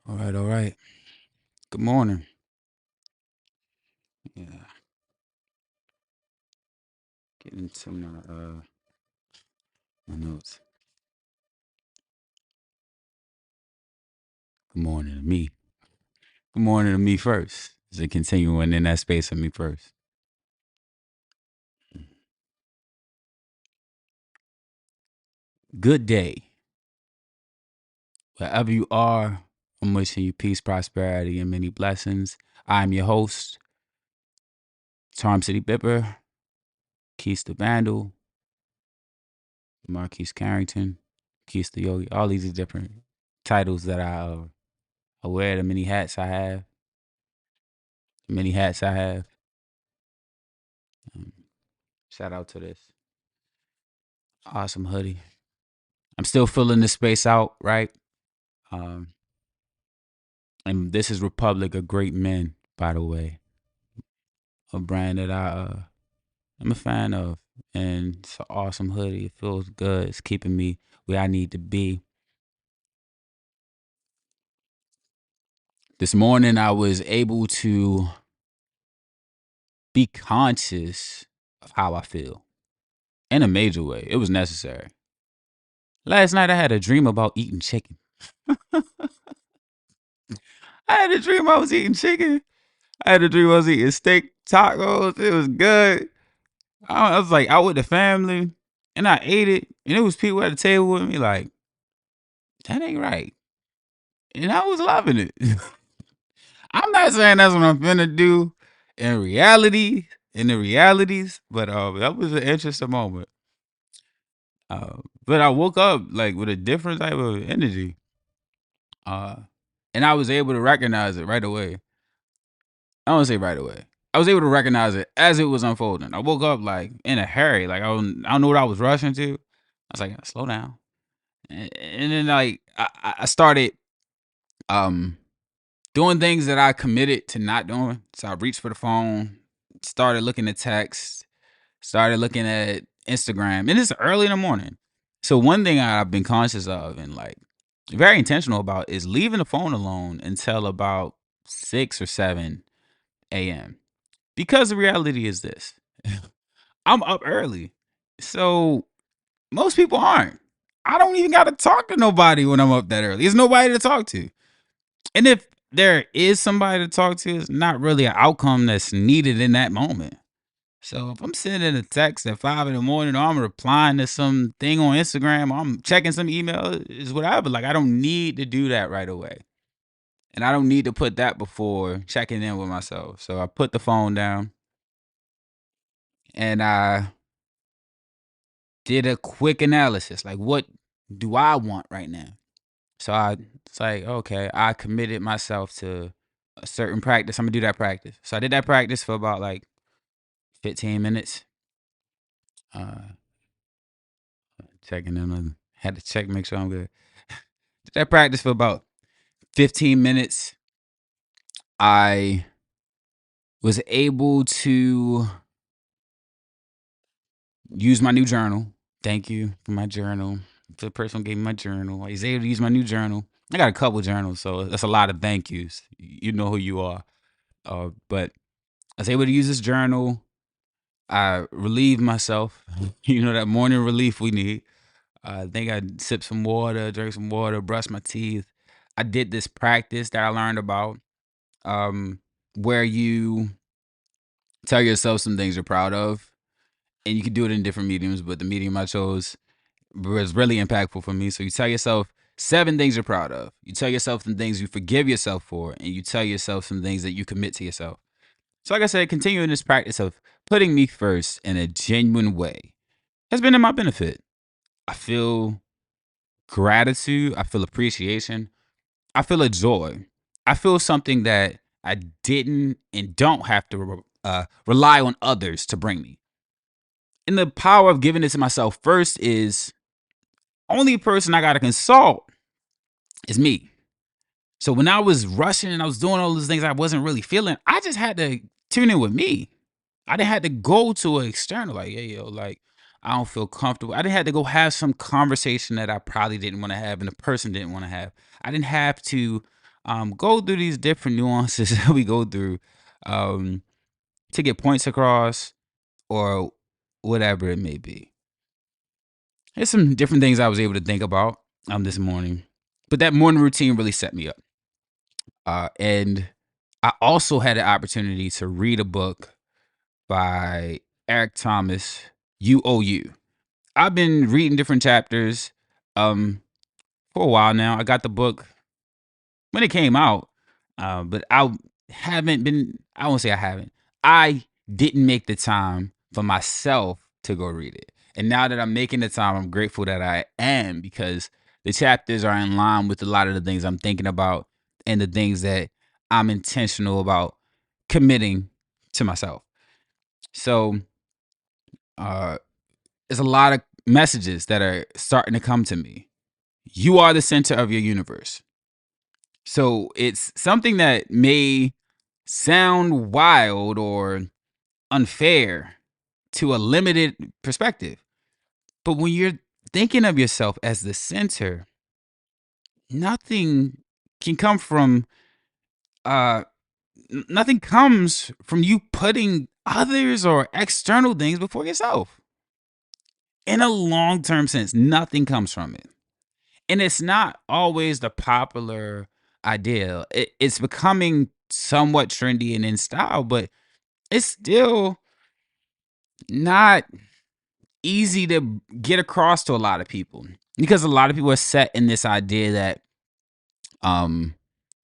All right, all right. Good morning. Yeah, getting to my notes. Good morning to me. Good morning to me first. Is it continuing in that space of me first? Good day. Wherever you are, I'm wishing you peace, prosperity, and many blessings. I'm your host, Charm City Bipper, Quis The Vndl, Marquis Carrington, QuisTheYogi. All these are different titles that I wear, the many hats I have. The many hats I have. Um, Shout out to this awesome hoodie. I'm still filling this space out, right? Um, and this is Republic of Great Men, by the way, a brand that I'm a fan of, and it's an awesome hoodie. It feels good. It's keeping me where I need to be. This morning, I was able to be conscious of how I feel in a major way. It was necessary. Last night, I had a dream about eating chicken. I had a dream I was eating chicken. I had a dream I was eating steak tacos. It was good. I was like out with the family and I ate it, and it was people at the table with me like, that ain't right. And I was loving it. I'm not saying that's what I'm finna do in reality, in the realities, but that was an interesting moment. But I woke up like with a different type of energy. Uh and I was able to recognize it right away. I don't say right away. I was able to recognize it as it was unfolding. I woke up like in a hurry, like I don't know what I was rushing to. I was like, slow down. And then like I started um doing things that I committed to not doing. So I reached for the phone, started looking at text, started looking at Instagram, and it's early in the morning. So one thing I've been conscious of and like very intentional about is leaving the phone alone until about 6 or 7 a.m. Because the reality is this. I'm up early. So most people aren't. I don't even got to talk to nobody when I'm up that early. There's nobody to talk to. And if there is somebody to talk to, it's not really an outcome that's needed in that moment. So if I'm sending a text at 5 in the morning, or I'm replying to some thing on Instagram, or I'm checking some email, is whatever. Like I don't need to do that right away. And I don't need to put that before checking in with myself. So I put the phone down and I did a quick analysis. Like, what do I want right now? So it's like, okay, I committed myself to a certain practice. I'm gonna do that practice. So I did that practice for about like 15 minutes. Uh, Checking in. Had to check, make sure I'm good. Did that practice for about 15 minutes. I was able to use my new journal. Thank you for my journal. For the person who gave me my journal. I was able to use my new journal. I got a couple journals, so that's a lot of thank yous. You know who you are. But I was able to use this journal. I relieved myself. You know, that morning relief we need. I think I sipped some water, drank some water, brushed my teeth. I did this practice that I learned about, um, where you tell yourself some things you're proud of, and you can do it in different mediums, but the medium I chose was really impactful for me. So you tell yourself 7 things you're proud of. You tell yourself some things you forgive yourself for, and you tell yourself some things that you commit to yourself. So like I said, continuing this practice of putting me first in a genuine way has been in my benefit. I feel gratitude. I feel appreciation. I feel a joy. I feel something that I didn't and don't have to rely on others to bring me. And the power of giving it to myself first is only person I got to consult is me. So when I was rushing and I was doing all those things I wasn't really feeling, I just had to tune in with me. I didn't have to go to an external like, yeah, yo, like I don't feel comfortable. I didn't have to go have some conversation that I probably didn't want to have and the person didn't want to have. I didn't have to go through these different nuances that we go through to get points across or whatever it may be. There's some different things I was able to think about this morning, but that morning routine really set me up. And I also had the opportunity to read a book by Eric Thomas, UOU. I've been reading different chapters for a while now. I got the book when it came out, but I won't say I haven't. I didn't make the time for myself to go read it. And now that I'm making the time, I'm grateful that I am, because the chapters are in line with a lot of the things I'm thinking about and the things that I'm intentional about committing to myself. So there's a lot of messages that are starting to come to me. You are the center of your universe. So it's something that may sound wild or unfair to a limited perspective. But when you're thinking of yourself as the center, nothing can come from nothing comes from you putting others or external things before yourself. In a long-term sense, nothing comes from it. And it's not always the popular idea. It's becoming somewhat trendy and in style, but it's still not easy to get across to a lot of people, because a lot of people are set in this idea that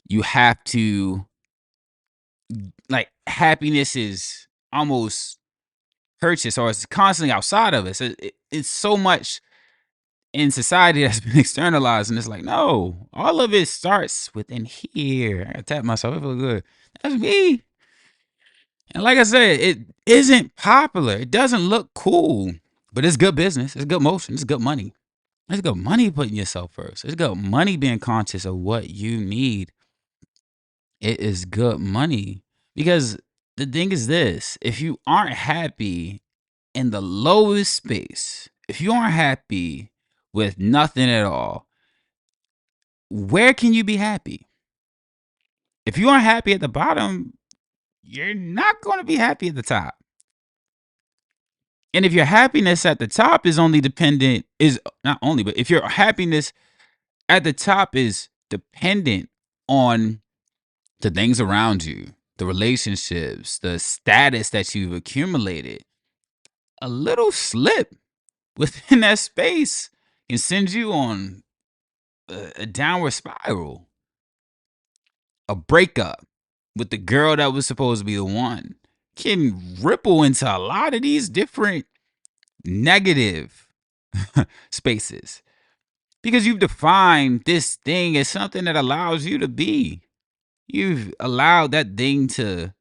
you have to, like, happiness is almost purchased, or it's constantly outside of us. It's so much in society that's been externalized, and it's like, no, all of it starts within here. I tap myself, I feel good. That's me. And like I said, it isn't popular. It doesn't look cool, but it's good business. It's good motion. It's good money. It's good money putting yourself first. It's good money being conscious of what you need. It is good money, because the thing is this: if you aren't happy in the lowest space, if you aren't happy with nothing at all, where can you be happy? If you aren't happy at the bottom, you're not going to be happy at the top. And if your happiness at the top is not only, but if your happiness at the top is dependent on the things around you, the relationships, the status that you've accumulated, a little slip within that space can send you on a downward spiral. A breakup with the girl that was supposed to be the one can ripple into a lot of these different negative spaces, because you've defined this thing as something that allows you to be. You've allowed that thing to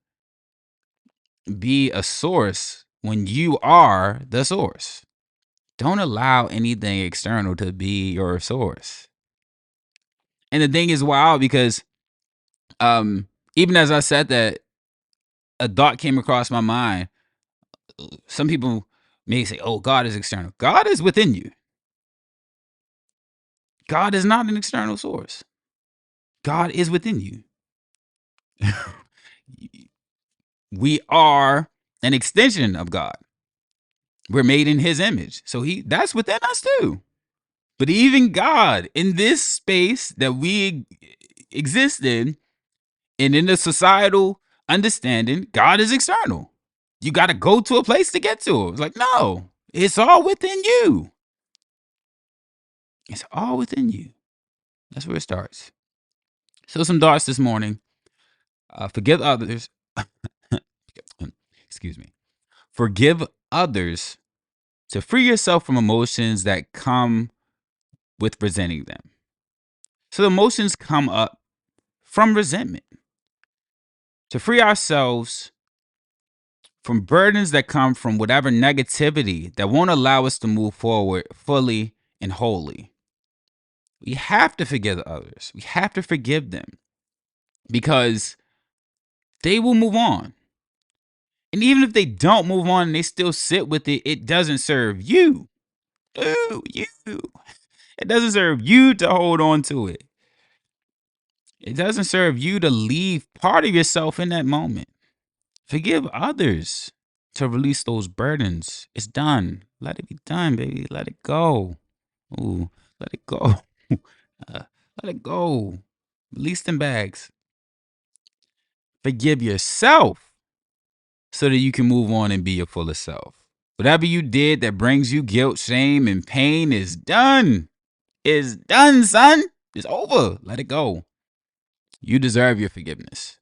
be a source when you are the source. Don't allow anything external to be your source. And the thing is wild, because even as I said that, a thought came across my mind. Some people may say, oh, God is external. God is within you. God is not an external source. God is within you. We are an extension of God. We're made in his image. So that's within us too. But even God, in this space that we exist in, and in the societal understanding, God is external. You got to go to a place to get to it. It's like, no, it's all within you. It's all within you. That's where it starts. So some thoughts this morning. Forgive others. Excuse me. Forgive others to free yourself from emotions that come with resenting them. So the emotions come up from resentment. To free ourselves from burdens that come from whatever negativity that won't allow us to move forward fully and wholly. We have to forgive others. We have to forgive them, because they will move on. And even if they don't move on and they still sit with it, it doesn't serve you. Ooh, you. It doesn't serve you to hold on to it. It doesn't serve you to leave part of yourself in that moment. Forgive others to release those burdens. It's done. Let it be done, baby. Let it go. Ooh, let it go. Let it go. Release them bags. Forgive yourself so that you can move on and be your fullest self. Whatever you did that brings you guilt, shame, and pain is done. It's done, son. It's over. Let it go. You deserve your forgiveness.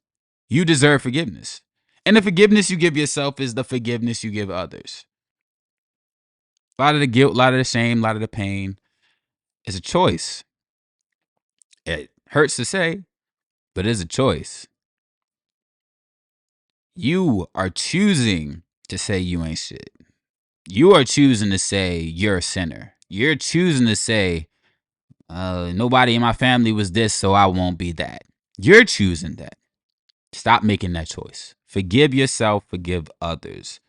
You deserve forgiveness. And the forgiveness you give yourself is the forgiveness you give others. A lot of the guilt, a lot of the shame, a lot of the pain is a choice. It hurts to say, but it's a choice. You are choosing to say you ain't shit. You are choosing to say you're a sinner. You're choosing to say, nobody in my family was this, so I won't be that. You're choosing that. Stop making that choice. Forgive yourself, forgive others.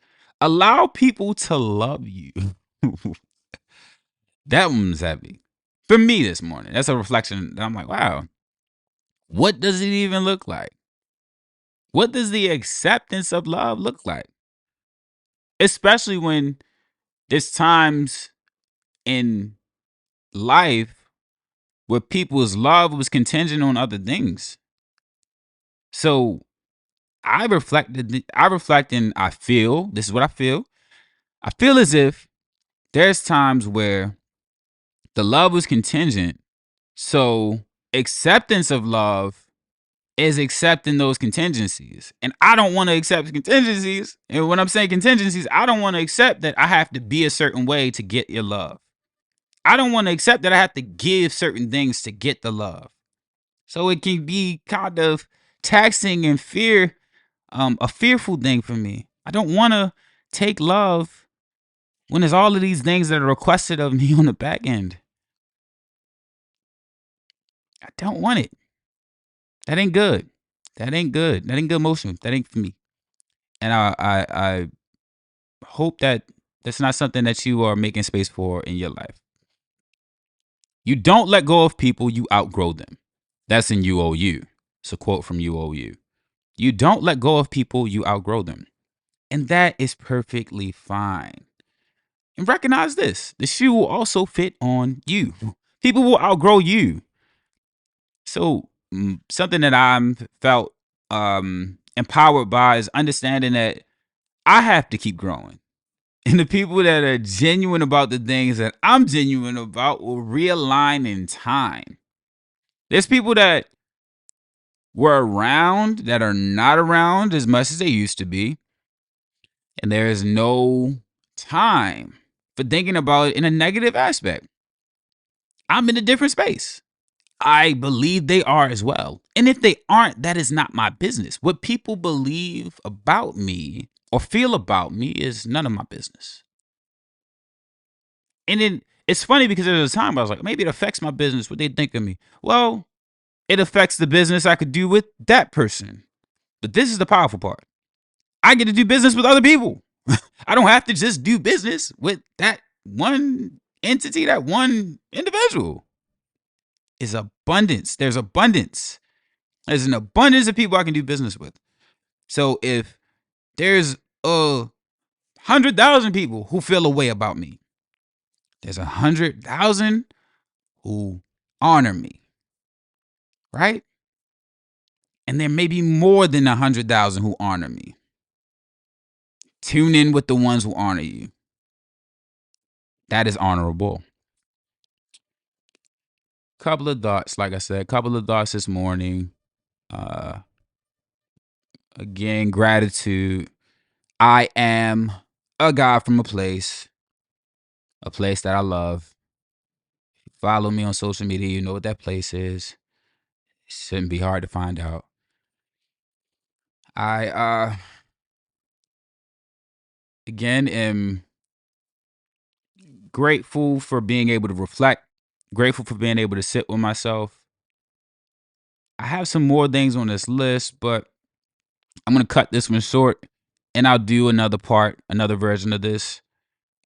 Allow people to love you. That one's heavy. For me this morning, that's a reflection that I'm like, wow, what does it even look like? What does the acceptance of love look like? Especially when there's times in life where people's love was contingent on other things. So I reflect and I feel, this is what I feel. I feel as if there's times where the love was contingent. So acceptance of love is accepting those contingencies. And I don't want to accept contingencies. And when I'm saying contingencies, I don't want to accept that I have to be a certain way to get your love. I don't want to accept that I have to give certain things to get the love. So it can be kind of taxing and a fearful thing for me. I don't want to take love when there's all of these things that are requested of me on the back end. I don't want it. That ain't good. That ain't good. That ain't good motion. That ain't for me. And I hope that that's not something that you are making space for in your life. You don't let go of people, you outgrow them. That's in UOU. It's a quote from UOU. You don't let go of people, you outgrow them. And that is perfectly fine. And recognize this. The shoe will also fit on you. People will outgrow you. So something that I'm felt empowered by is understanding that I have to keep growing. And the people that are genuine about the things that I'm genuine about will realign in time. There's people that were around that are not around as much as they used to be. And there is no time for thinking about it in a negative aspect. I'm in a different space. I believe they are as well. And if they aren't, that is not my business. What people believe about me or feel about me is none of my business. And then it's funny because there was a time I was like, maybe it affects my business, what they think of me. Well, it affects the business I could do with that person. But this is the powerful part. I get to do business with other people. I don't have to just do business with that one entity, that one individual. Is abundance. There's abundance. There's an abundance of people I can do business with. So if there's 100,000 people who feel a way about me, there's 100,000 who honor me, right? And there may be more than 100,000 who honor me. Tune in with the ones who honor you. That is honorable. Couple of thoughts, like I said, couple of thoughts this morning. Again, gratitude. I am a guy from a place that I love. Follow me on social media. You know what that place is. It shouldn't be hard to find out. I again am grateful for being able to reflect, grateful for being able to sit with myself. I have some more things on this list, but I'm going to cut this one short and I'll do another part, another version of this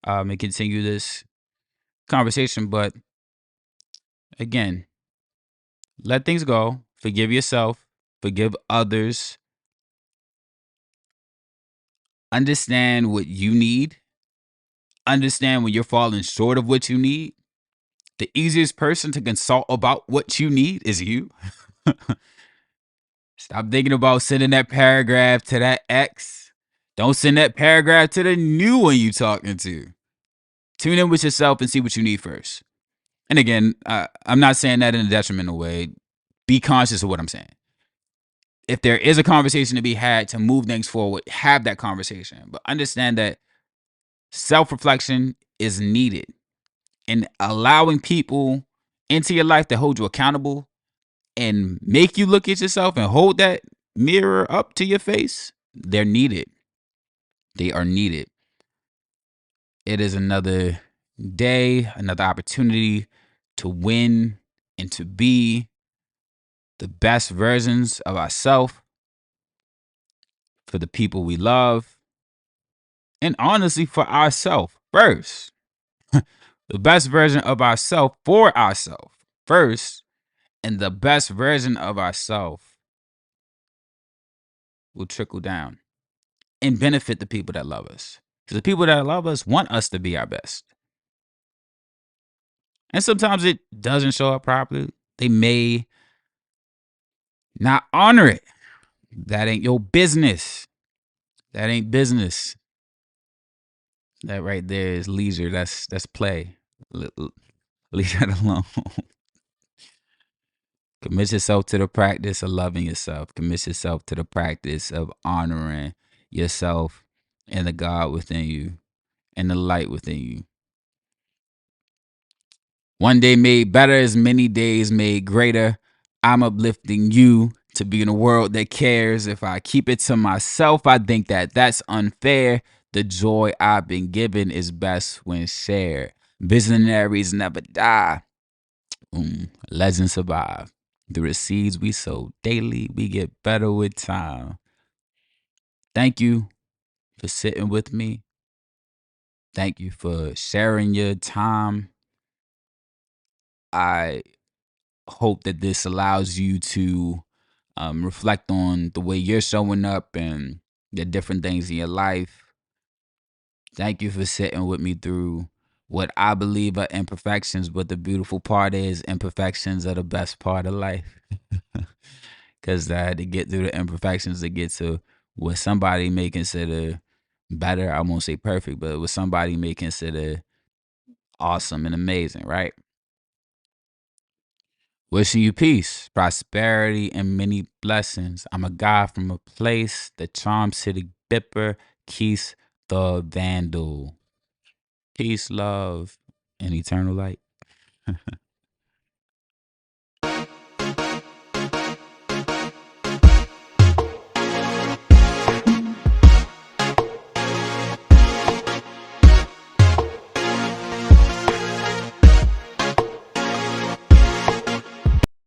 and continue this conversation. But again, let things go, Forgive yourself. Forgive others. Understand what you need. Understand when you're falling short of what you need. The easiest person to consult about what you need is you. Stop thinking about sending that paragraph to that ex. Don't send that paragraph to the new one you talking to. Tune in with yourself and see what you need first. And again, I'm not saying that in a detrimental way. Be conscious of what I'm saying. If there is a conversation to be had to move things forward, have that conversation. But understand that self-reflection is needed. And allowing people into your life to hold you accountable and make you look at yourself and hold that mirror up to your face, they're needed. They are needed. It is another day, another opportunity to win and to be the best versions of ourselves for the people we love, and honestly for ourselves first. The best version of ourselves for ourselves first, and the best version of ourselves will trickle down and benefit the people that love us. Because the people that love us want us to be our best. And sometimes it doesn't show up properly. They may not honor it. That ain't your business. That ain't business. That right there is leisure. That's play. Leave that alone. Commit yourself to the practice of loving yourself. Commit yourself to the practice of honoring yourself and the God within you and the light within you. One day made better is many days made greater. I'm uplifting you to be in a world that cares. If I keep it to myself, I think that that's unfair. The joy I've been given is best when shared. Visionaries never die. Legends survive. Through the seeds we sow daily, we get better with time. Thank you for sitting with me. Thank you for sharing your time. I hope that this allows you to reflect on the way you're showing up and the different things in your life. Thank you for sitting with me through what I believe are imperfections, but the beautiful part is imperfections are the best part of life. Because I had to get through the imperfections to get to what somebody may consider better. I won't say perfect, but what somebody may consider awesome and amazing, right? Wishing you peace, prosperity, and many blessings. I'm a guy from a place, the Charm City Bipper, Quis The Vndl. Peace, love, and eternal light.